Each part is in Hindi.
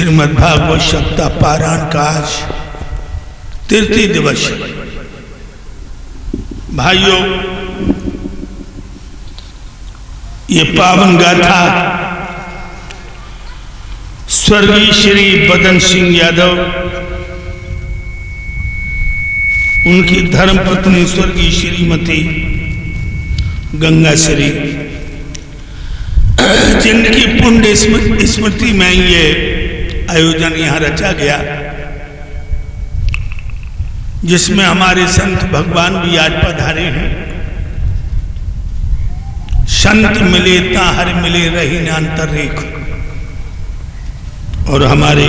श्रीमद्भागवत सप्ताह पारायण का आज तृतीय दिवस। भाइयों, ये पावन गाथा स्वर्गीय श्री बदन सिंह यादव, उनकी धर्मपत्नी स्वर्गीय श्रीमती गंगा श्री, जिनकी पुण्य स्मृति में ये आयोजन यहाँ रचा गया, जिसमें हमारे संत भगवान भी आज पधारे हैं। संत मिले ता हर मिले रही न अंतररेख, और हमारे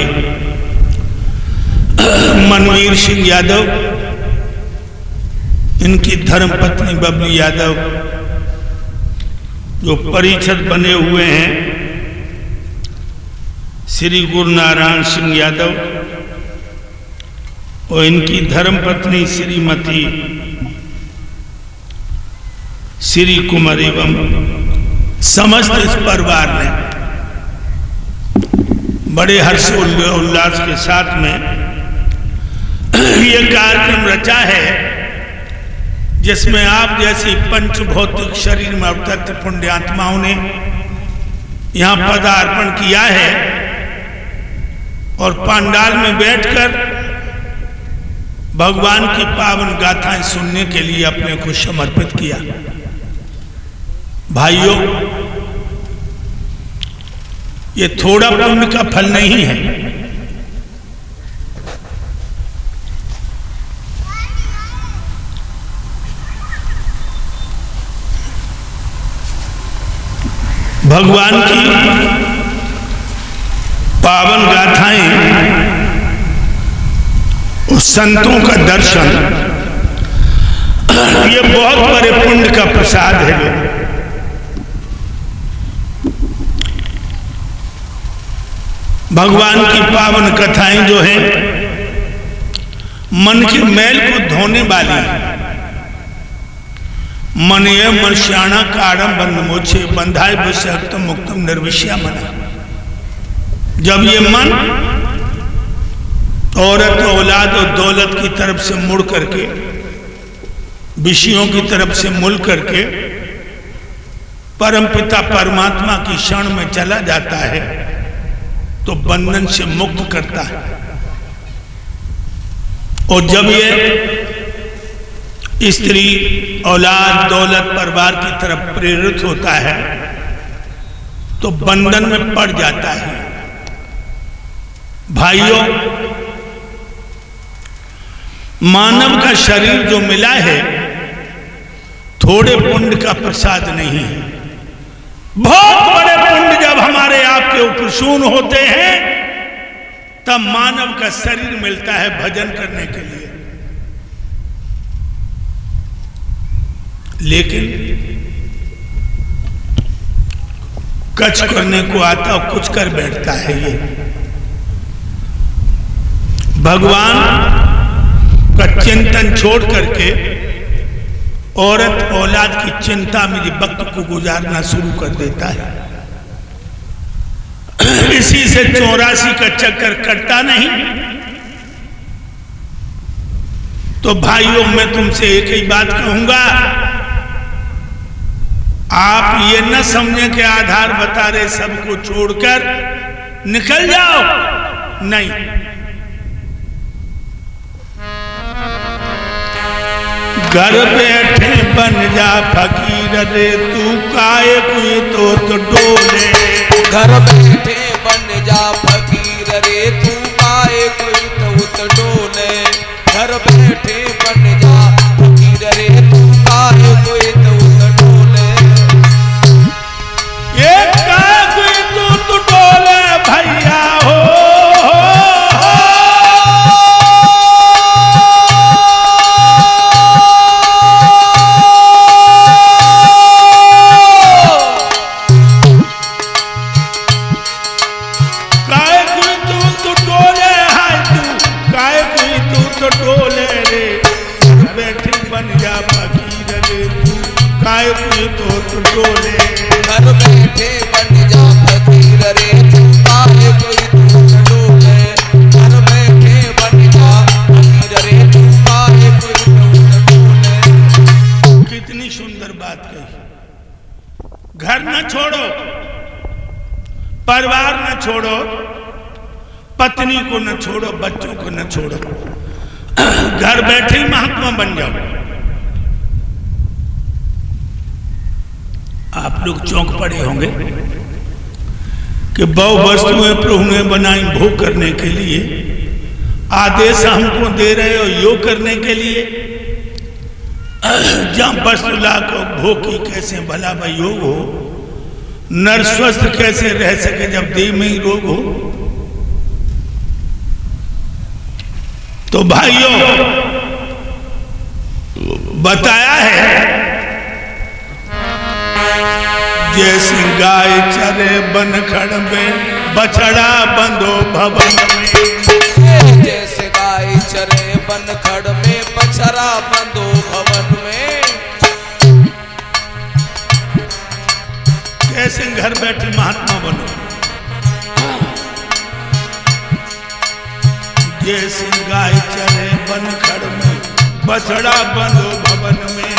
मनवीर सिंह यादव, इनकी धर्मपत्नी बबली यादव, जो परिषद बने हुए हैं श्री गुरु नारायण सिंह यादव, और इनकी धर्मपत्नी श्रीमती श्री कुमार एवं समस्त इस परिवार ने बड़े हर्ष उल्लास के साथ में ये कार्यक्रम रचा है, जिसमें आप जैसी पंच भौतिक शरीर में अवतरित पुण्यात्माओं ने यहाँ पदार्पण किया है और पंडाल में बैठकर भगवान की पावन गाथाएं सुनने के लिए अपने को समर्पित किया। भाइयों, ये थोड़ा पुण्य का फल नहीं है। भगवान की पावन गाथाएं, उस संतों का दर्शन, ये बहुत बड़े पुण्य का प्रसाद है। भगवान की पावन कथाएं जो हैं, मन के मैल को धोने वाली। मन ये मनुष्याणा कारम बंध मोचे बंधाए विषयक्तम मुक्तम निर्विष्या मना। जब ये मन औरत, औलाद और दौलत की तरफ से मुड़ करके, विषयों की तरफ से मुड़ करके परमपिता परमात्मा की क्षण में चला जाता है, तो बंधन से मुक्त करता है। और जब ये स्त्री, औलाद, दौलत, परिवार की तरफ प्रेरित होता है, तो बंधन में पड़ जाता है। भाइयों, मानव का शरीर जो मिला है, थोड़े पुण्य का प्रसाद नहीं है। बहुत बड़े पुण्य जब हमारे आपके ऊपर शून्य होते हैं, तब मानव का शरीर मिलता है भजन करने के लिए। लेकिन कुछ करने को आता और कुछ कर बैठता है। ये भगवान का चिंतन छोड़ करके औरत, औलाद की चिंता में वक्त को गुजारना शुरू कर देता है। इसी से 84 का चक्कर कटता नहीं। तो भाइयों, मैं तुमसे एक ही बात कहूंगा, आप ये न समझे के आधार बता रहे सबको छोड़कर निकल जाओ, नहीं। घर बैठे बन जा फकीर रे, तू काहे कोई तो डोले। घर बैठे बन जा फकीर रे, तू काहे कोई तो डोले। घर बैठे बन जा फकीर रे, तू काहे कोई तो डोले। ये काहे कोई तो डोले भैया हो। घर बैठे बन जा फकीर रे, तू काहे कोई तो डोले। परिवार न छोड़ो, पत्नी को न छोड़ो, बच्चों को न छोड़ो, घर बैठे ही महात्मा बन जाओ। आप लोग चौंक पड़े होंगे कि बहु वस्तुएं प्रभु ने बनाई भोग करने के लिए, आदेश हमको दे रहे हो योग करने के लिए। जहां वस्तु ला को भोग की कैसे भला भाई योग हो, नर स्वस्थ कैसे रह सके जब देह में ही रोग हो। तो भाइयों बताया है, जैसे गाय चरे बनखड़ में, बछड़ा बंधो भवन में। जैसे गाय चरे बनखड़ में, बछड़ा बंधो भवन में। कैसे घर बैठे महात्मा बनो। जैसे गाय चरे बनखड़ में, बछड़ा बंधो भवन में।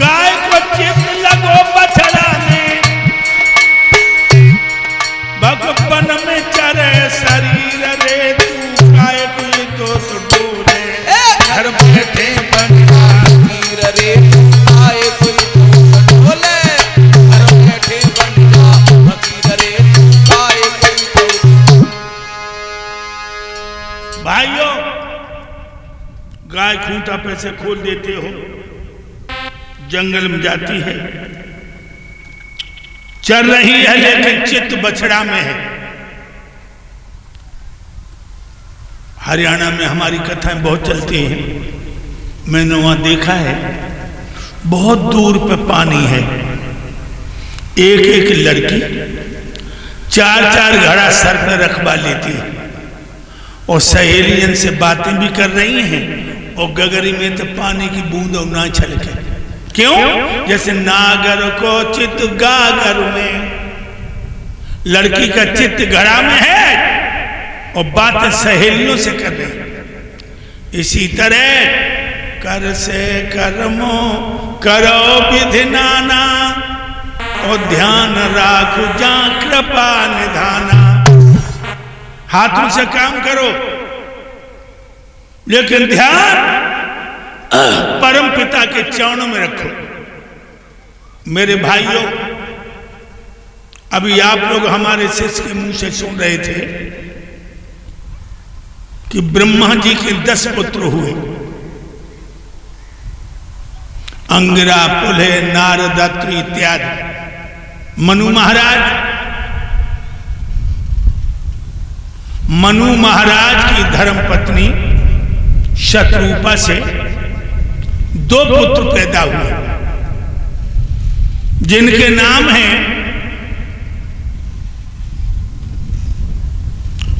गाय को चित लगो बछड़ा में, भगवन में चरे शरीर रे। तू गाय को तो डोरे, घर बैठे बन फकीर रे तू गाय को तो डोले। घर बैठे बन जा फकीर रे तू गाय को तो। भाइयों, गाय खूंटा पे से खोल देते हो, जंगल में जाती है, चल रही है, लेकिन चित्त बछड़ा में है। हरियाणा में हमारी कथाएं बहुत चलती हैं, मैंने वहां देखा है, बहुत दूर पे पानी है, एक एक लड़की 4-4 घड़ा सर पर रखवा लेती है और सहेलियन से बातें भी कर रही हैं, और गगरी में तो पानी की बूंद और ना छलके। क्यों? जैसे नागर को चित्त गागर में, लड़की का चित्त घड़ा में है और बातें सहेलियों से कर रही। इसी तरह कर से कर्मो करो विधि नाना, और ध्यान राखो जा कृपा निधाना। हाथों से काम करो, लेकिन ध्यान परम पिता के चरणों में रखो। मेरे भाइयों, अभी आप लोग हमारे शिष्य के मुंह से सुन रहे थे कि ब्रह्मा जी के 10 पुत्र हुए, अंगिरा, पुलह, नारद, अत्रि इत्यादि। मनु महाराज की धर्मपत्नी शत्रुपा से 2 पुत्र पैदा हुए, जिनके नाम हैं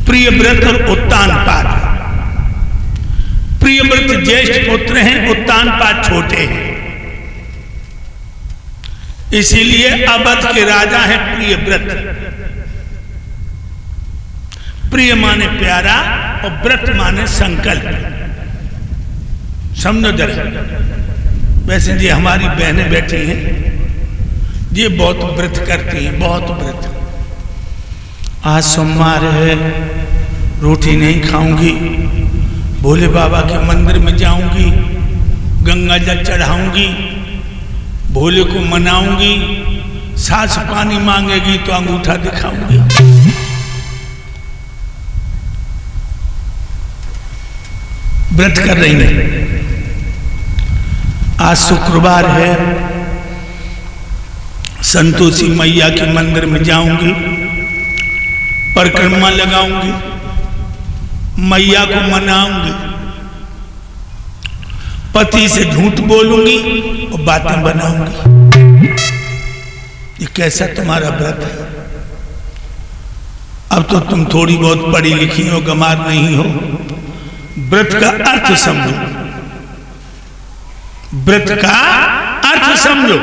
प्रियव्रत और उत्तानपाद। प्रियव्रत ज्येष्ठ पुत्र हैं, उत्तानपाद छोटे हैं, इसीलिए अवध के राजा हैं प्रियव्रत। प्रिय माने प्यारा और व्रत माने संकल्प। समझो जरा। वैसे जी हमारी बहनें बैठी हैं, ये बहुत व्रत करती हैं, बहुत व्रत। आज सोमवार है, रोटी नहीं खाऊंगी, भोले बाबा के मंदिर में जाऊंगी, गंगा जल चढ़ाऊंगी, भोले को मनाऊंगी, सास पानी मांगेगी तो अंगूठा दिखाऊंगी। व्रत कर रही है। आज शुक्रवार है, संतोषी मैया के मंदिर में जाऊंगी, परिक्रमा लगाऊंगी, मैया को मनाऊंगी, पति से झूठ बोलूंगी और बातें बनाऊंगी। ये कैसा तुम्हारा व्रत है? अब तो तुम थोड़ी बहुत पढ़ी लिखी हो, गंवार नहीं हो। व्रत का अर्थ समझो, व्रत का अर्थ समझो।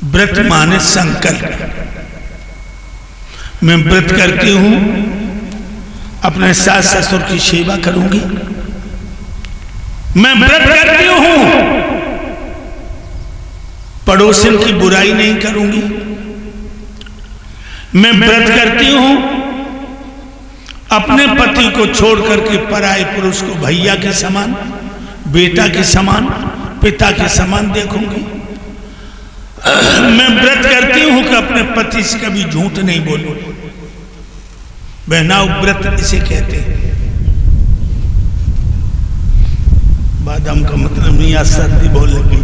व्रत माने संकल्प। मैं व्रत करती हूं, अपने सास ससुर की सेवा करूंगी, मैं व्रत करती हूं, पड़ोसन की बुराई नहीं करूंगी। मैं व्रत करती हूं, अपने पति को छोड़ करके पराये पुरुष को भैया के समान, बेटा के समान, पिता के समान देखूंगी। मैं व्रत करती हूं कि अपने पति से कभी झूठ नहीं बोलूं। बहनाओ, व्रत इसे कहते हैं। बादाम का मतलब नहीं, आज सर्दी बहुत लगी,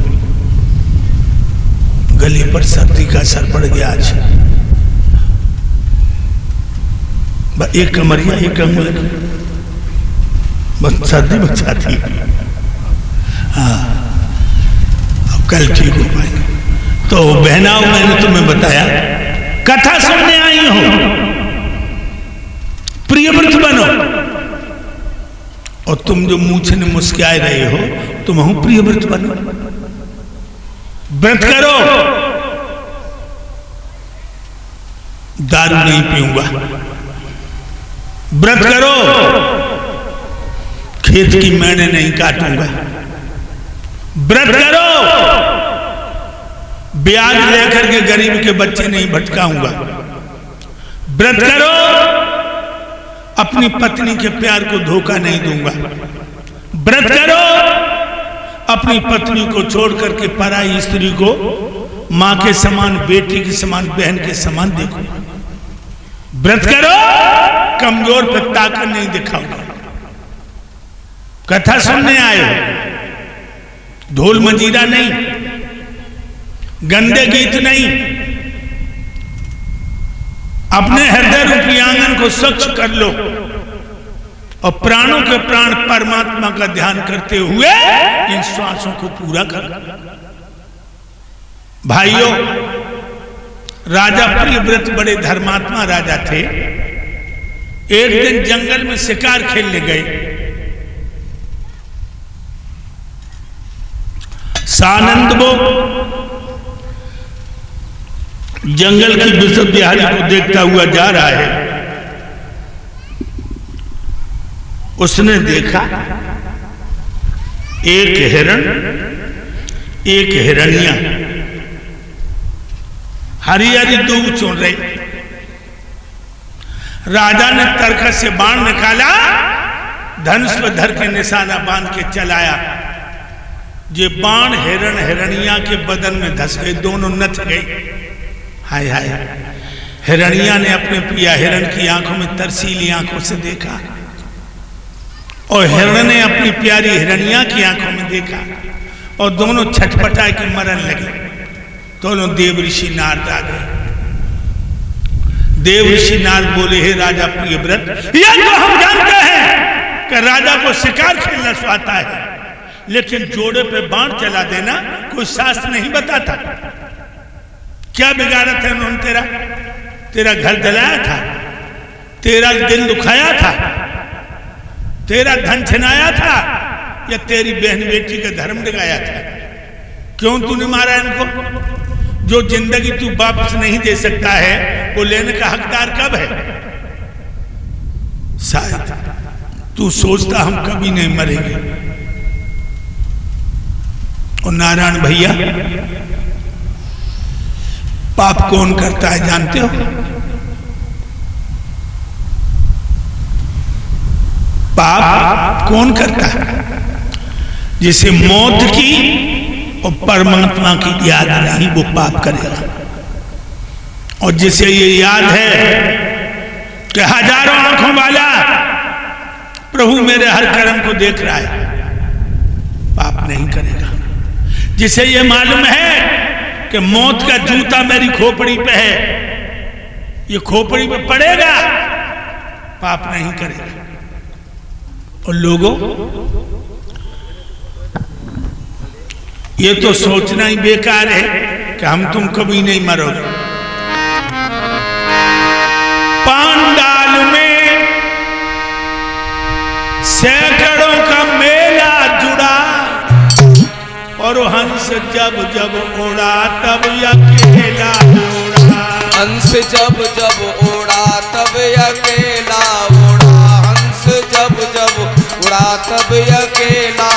गले पर सर्दी का असर पड़ गया आज। एक कमरिया एक अंगुल बस सर्दी बचाती है। हाँ, अब कल ठीक हो पाएंगे। तो बहनाओं, मैंने तुम्हें बताया, कथा सुनने आई हो, प्रियव्रत बनो। और तुम जो मूछ ने मुस्कुराए रहे हो, तुम हो प्रियव्रत बनो, व्रत करो। दारू नहीं पीऊंगा, व्रत करो। खेत की मैंने नहीं काटूंगा, व्रत करो। ब्याज लेकर के गरीब के बच्चे नहीं भटकाऊंगा, व्रत करो। अपनी पत्नी के प्यार को धोखा नहीं दूंगा, व्रत करो। अपनी पत्नी को छोड़ करके पराई स्त्री को मां के समान, बेटी के समान, बहन के समान देखो, व्रत करो। कमजोर पे ताकत नहीं दिखाऊंगा। कथा सुनने आए हो, ढोल मंजीरा नहीं, गंदे गीत नहीं। अपने हृदय रूपी आंगन को स्वच्छ कर लो और प्राणों के प्राण परमात्मा का ध्यान करते हुए इन श्वासों को पूरा करो। भाइयों, राजा प्रियव्रत बड़े धर्मात्मा राजा थे। एक दिन जंगल में शिकार खेलने गए। सानंदबो जंगल की विश्वविद्यालय को देखता हुआ जा रहा है। उसने देखा एक हिरण, एक हिरनिया हरी हरी दूब चुन रही। राजा ने तरकस से बाण निकाला, धनुष पर धर के निशाना बांध के चलाया। ये बाण हिरण हिरनिया के बदन में धस गए, दोनों नथ गए। हाय हाय। हिरनिया ने अपने प्रिया हिरण की आंखों में तरसीली आंखों से देखा और हिरण ने अपनी प्यारी हिरनिया की आंखों में देखा और दोनों छटपटा के मरन लगे। दोनों देव ऋषि नारद आ गए। देव ऋषि नारद बोले, हे राजा प्रियव्रत, यह तो हम जानते हैं कि राजा को शिकार खेलना सुहाता है, लेकिन जोड़े पे बाण चला देना कोई शास्त्र नहीं बताता। क्या बिगाड़ा था उन्होंने? तेरा घर जलाया था, तेरा दिल दुखाया था, तेरा धन छिनाया था, या तेरी बहन बेटी का धर्म डगाया था? क्यों तूने मारा इनको? जो जिंदगी तू वापस नहीं दे सकता है, वो लेने का हकदार कब है? शायद तू सोचता हम कभी नहीं मरेंगे। और नारायण भैया, पाप कौन करता है जानते हो? पाप कौन करता है? जिसे मौत की और परमात्मा की याद नहीं, वो पाप करेगा। और जिसे ये याद है कि हजारों आंखों वाला प्रभु मेरे हर कर्म को देख रहा है, पाप नहीं करेगा। जिसे ये मालूम है कि मौत का जूता मेरी खोपड़ी पे है, ये खोपड़ी पे पड़ेगा, पाप नहीं करेगा। और लोगों, ये तो सोचना ही बेकार है कि हम तुम कभी नहीं मरोगे। पांडाल में सैकड़ों का मेला जुड़ा और हंस जब जब उड़ा तब अकेला उड़ा। हंस जब जब उड़ा तब अकेला उड़ा। हंस जब जब उड़ा तब अकेला